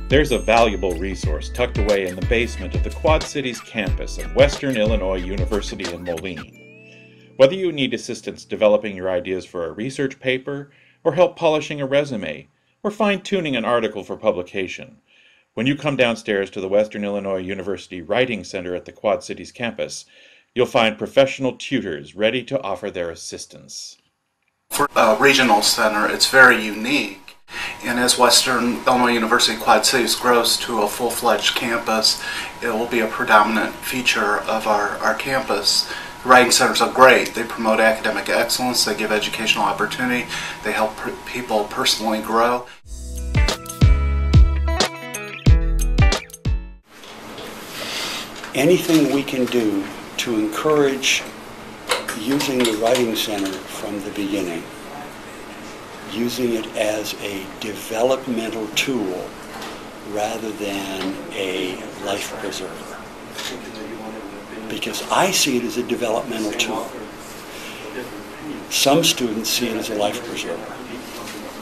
There's a valuable resource tucked away in the basement of the Quad Cities campus of Western Illinois University in Moline. Whether you need assistance developing your ideas for a research paper, or help polishing a resume, or fine-tuning an article for publication, when you come downstairs to the Western Illinois University Writing Center at the Quad Cities campus, you'll find professional tutors ready to offer their assistance. For a regional center, it's very unique. And as Western Illinois University Quad Cities grows to a full-fledged campus, it will be a predominant feature of our campus. The writing centers are great. They promote academic excellence, they give educational opportunity, they help people personally grow. Anything we can do to encourage using the Writing Center from the beginning, using it as a developmental tool rather than a life preserver. Because I see it as a developmental tool. Some students see it as a life preserver.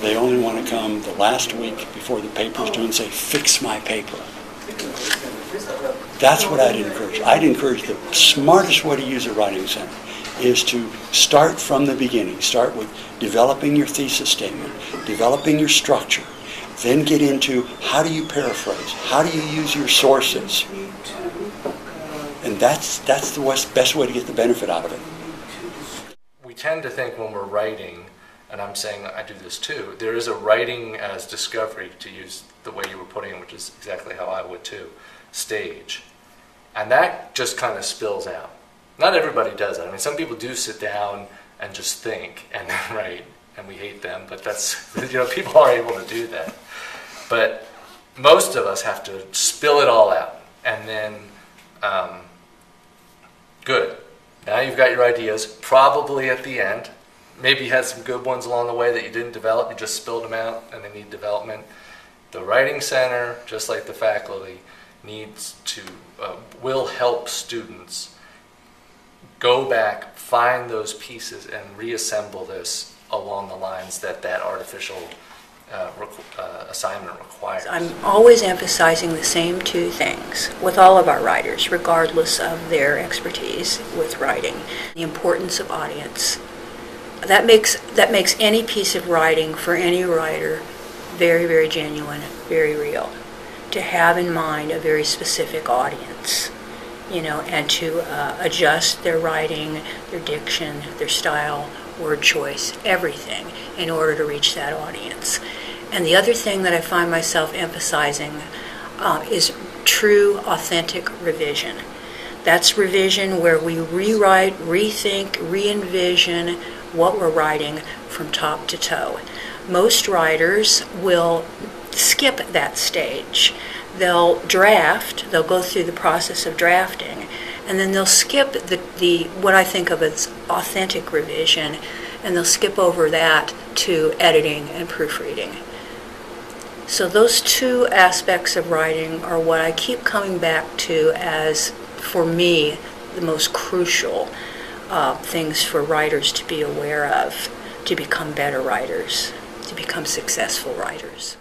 They only want to come the last week before the paper's due and say, "Fix my paper." That's what I'd encourage. I'd encourage the smartest way to use a Writing Center is to start from the beginning. Start with developing your thesis statement, developing your structure, then get into how do you paraphrase, how do you use your sources. And that's the best way to get the benefit out of it. We tend to think when we're writing, and I'm saying I do this too, there is a writing as discovery, to use the way you were putting it, which is exactly how I would too, stage. And that just kind of spills out. Not everybody does that. I mean, some people do sit down and just think and then write, and we hate them, but that's, people are able to do that. But most of us have to spill it all out, and then, good. Now you've got your ideas, probably at the end. Maybe you had some good ones along the way that you didn't develop, you just spilled them out, and they need development. The Writing Center, just like the faculty, will help students go back, find those pieces, and reassemble this along the lines that artificial assignment requires. I'm always emphasizing the same two things with all of our writers, regardless of their expertise with writing. The importance of audience. That makes any piece of writing for any writer very, very genuine, very real. To have in mind a very specific audience, and to adjust their writing, their diction, their style, word choice, everything in order to reach that audience. And the other thing that I find myself emphasizing is true, authentic revision. That's revision where we rewrite, rethink, re-envision what we're writing from top to toe. Most writers will skip that stage. They'll draft, they'll go through the process of drafting, and then they'll skip the what I think of as authentic revision, and they'll skip over that to editing and proofreading. So those two aspects of writing are what I keep coming back to as, for me, the most crucial things for writers to be aware of, to become better writers, to become successful writers.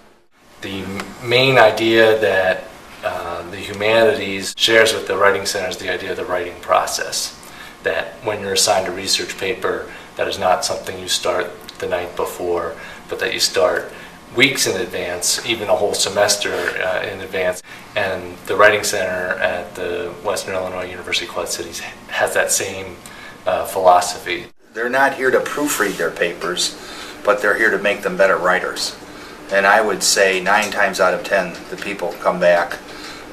The main idea that the humanities shares with the Writing Center is the idea of the writing process. That when you're assigned a research paper, that is not something you start the night before, but that you start weeks in advance, even a whole semester in advance. And the Writing Center at the Western Illinois University Quad Cities has that same philosophy. They're not here to proofread their papers, but they're here to make them better writers. And I would say 9 times out of 10, the people come back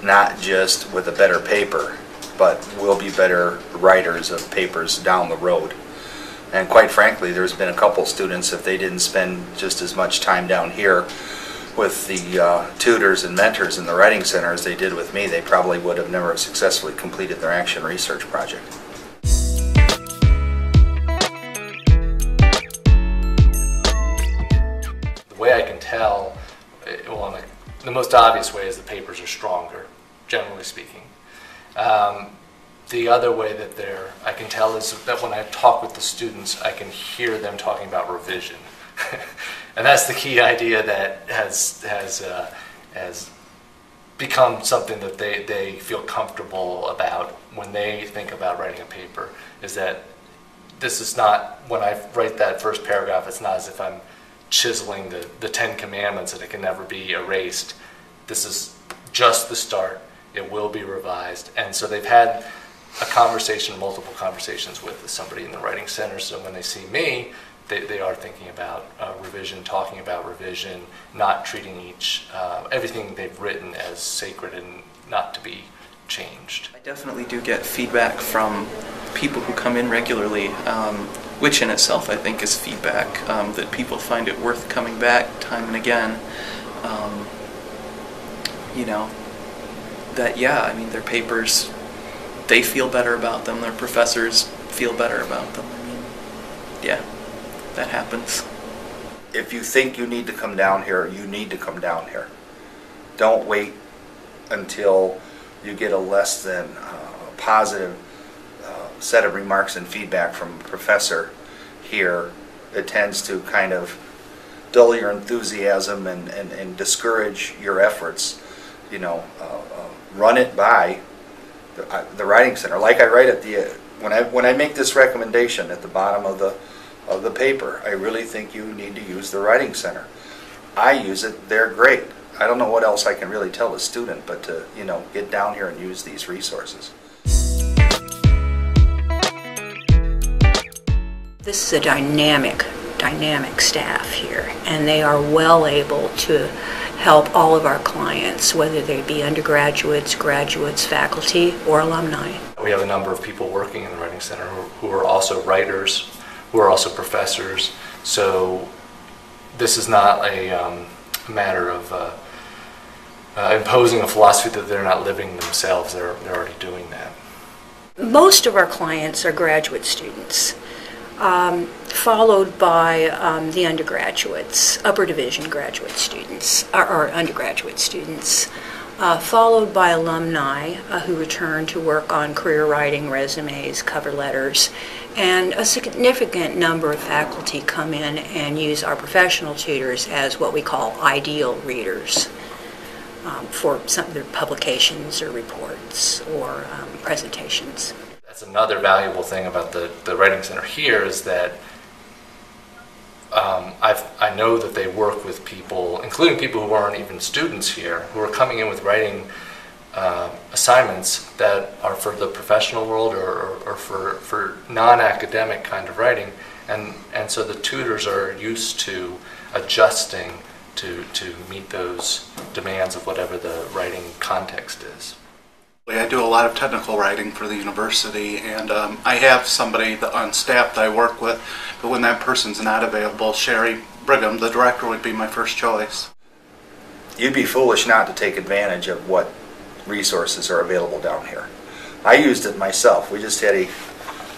not just with a better paper, but will be better writers of papers down the road. And quite frankly, there's been a couple students, if they didn't spend just as much time down here with the tutors and mentors in the Writing Center as they did with me, they probably would have never successfully completed their action research project. The way I can tell, well, the most obvious way is the papers are stronger, generally speaking. The other way that I can tell is that when I talk with the students, I can hear them talking about revision. And that's the key idea that has become something that they feel comfortable about when they think about writing a paper, is that this is not, when I write that first paragraph, it's not as if I'm chiseling the 10 Commandments and it can never be erased. This is just the start. It will be revised. And so they've had a conversation, multiple conversations with somebody in the Writing Center, so when they see me, they are thinking about revision, talking about revision, not treating everything they've written as sacred and not to be changed. I definitely do get feedback from people who come in regularly, which in itself I think is feedback, that people find it worth coming back time and again. You know, that I mean, their papers, they feel better about them, their professors feel better about them. I mean, yeah, that happens. If you think you need to come down here, you need to come down here. Don't wait until you get a less than positive set of remarks and feedback from a professor here. It tends to kind of dull your enthusiasm and discourage your efforts. You know, run it by the Writing Center. Like I write at the when I make this recommendation at the bottom of the paper, I really think you need to use the Writing Center. I use it; they're great. I don't know what else I can really tell the student, but to get down here and use these resources. This is a dynamic staff here, and they are well able to help all of our clients, whether they be undergraduates, graduates, faculty, or alumni. We have a number of people working in the Writing Center who are also writers, who are also professors, so this is not a matter of imposing a philosophy that they're not living themselves. They're already doing that. Most of our clients are graduate students, followed by the undergraduates, upper division graduate students, or undergraduate students, followed by alumni who return to work on career writing, resumes, cover letters, and a significant number of faculty come in and use our professional tutors as what we call ideal readers for some of their publications or reports or presentations. That's another valuable thing about the Writing Center here, is that I know that they work with people, including people who aren't even students here, who are coming in with writing assignments that are for the professional world or for non-academic kind of writing, and so the tutors are used to adjusting to meet those demands of whatever the writing context is. I do a lot of technical writing for the university, and I have somebody on staff that I work with, but when that person's not available, Sherry Brigham, the director, would be my first choice. You'd be foolish not to take advantage of what resources are available down here. I used it myself. We just had a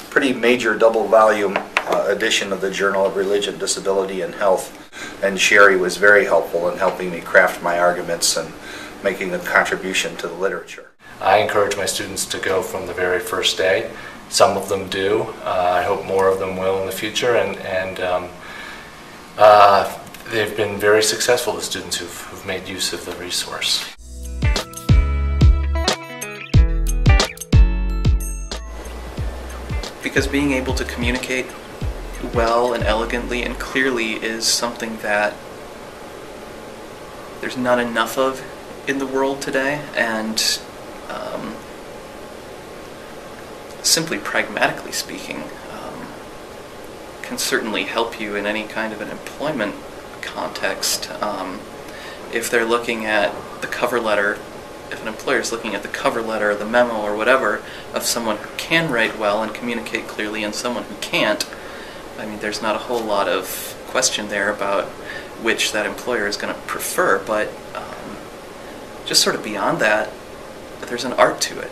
pretty major double volume edition of the Journal of Religion, Disability, and Health, and Sherry was very helpful in helping me craft my arguments and making a contribution to the literature. I encourage my students to go from the very first day. Some of them do. I hope more of them will in the future, and they've been very successful, the students who've made use of the resource. Because being able to communicate well and elegantly and clearly is something that there's not enough of in the world today, and simply pragmatically speaking, can certainly help you in any kind of an employment context. If they're looking at the cover letter, if an employer is looking at the cover letter, the memo, or whatever, of someone who can write well and communicate clearly and someone who can't, I mean, there's not a whole lot of question there about which that employer is going to prefer, but just sort of beyond that, there's an art to it,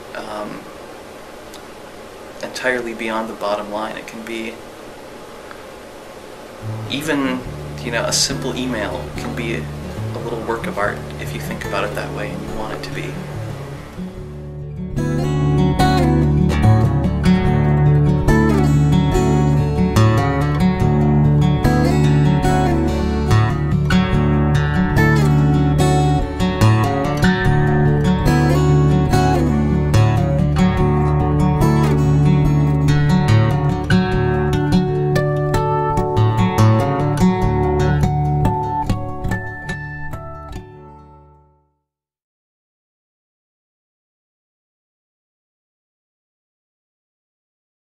entirely beyond the bottom line. It can be even, a simple email can be a little work of art if you think about it that way and you want it to be.